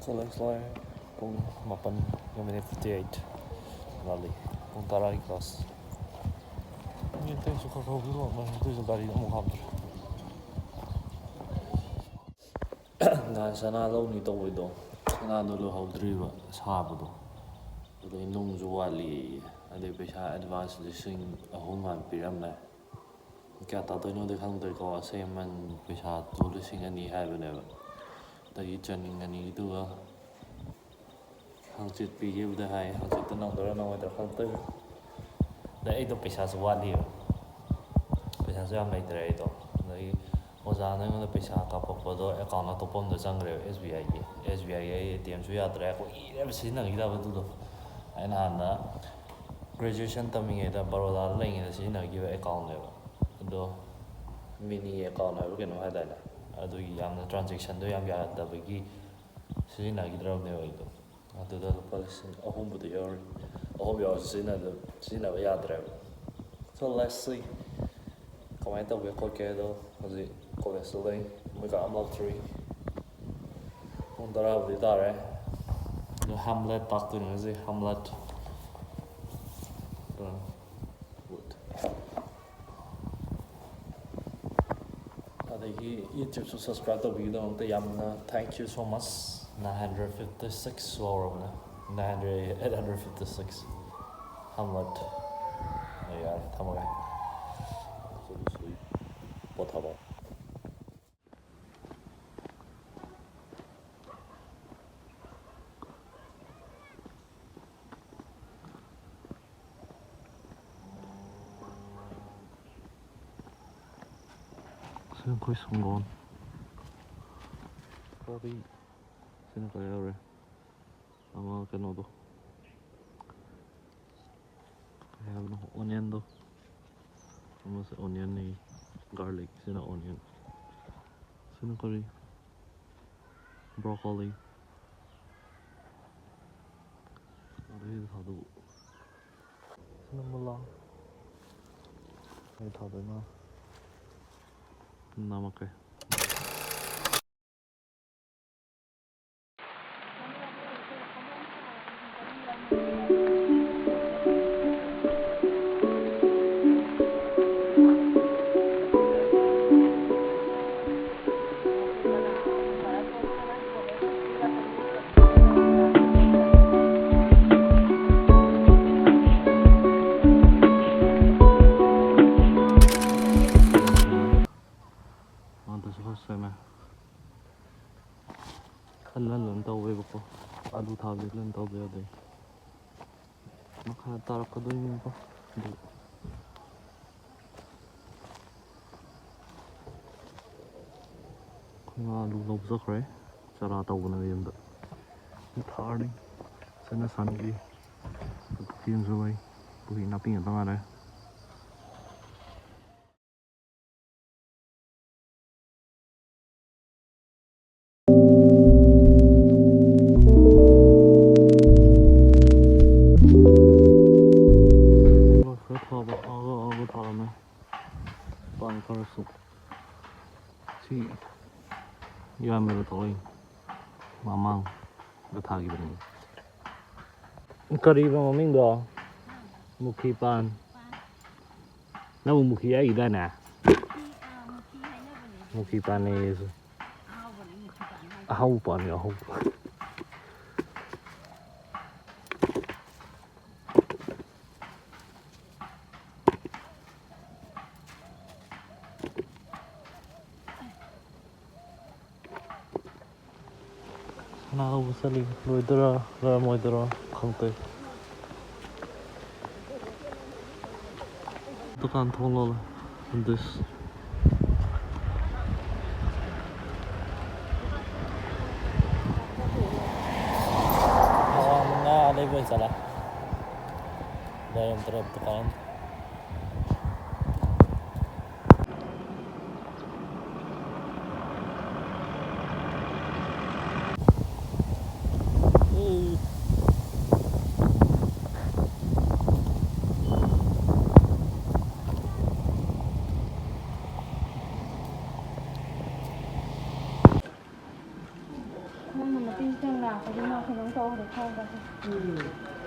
College lawyer pung mapan yung minute 58 lali pung tarari class yung tayo sa kakawilo ito sa dari na mukha na sana law ni tawid do sana lo hawdriba sabado do inung juwali ade pesa advance lising ahungan piramna kaya tato no de khang de ko assignment pesa to lising ani haibane tagi chaning ani du hangchit pi da hai hangchit ta nong dora nong da khang te da ai do pesa so wali pesa so am lai dai do dai oza na ngada pesa ka pokpo do account na topom da jangre SBI ATM so ya dra ko i re sin nang ida du do ai na graduation taming da baroda lai ngi da sin na gi account ne do mini account na ke no ha da na adu yam na transaction do yam ya da bagi sin na gi dra ne wa do aduda policy ahombu de yor ahom ya sin na ya dra so let's see comment to ko ke do hoji college lai we got am 3 on dara de dare the hamlet tak tu ne hamlet wood adagi YouTube subscribe to video on the yamna thank you so much 956 or 856 hamlet yeah tamaga so sweet potaba Sino ko isang Probably sino kaya ore ama kanodo kaya no onion do ama sa onion ni garlic sino onion sino curry broccoli ari thadu sino mala ai thadu na namak hai Lan tàu về bọc alu thao được lên tàu về đây nó khá tao có đôi như có không alu nộp giấc đấy cho ra tàu này em đợi thar đi sẽ nó sẵn đi tiền rồi bùi nạp tiền tao này si yam mero toy mamang da thagi bani kari ba maming do mukhi pan na mukhi ai da na mukhi pan ne ahau pan ya ahau nào sẽ đi rồi đó ra mọi đó không tới tôi can thông lo this na đây với sao đây em terus tekan Nó mà tin chăng là phải đi nào thì nó to được không vậy?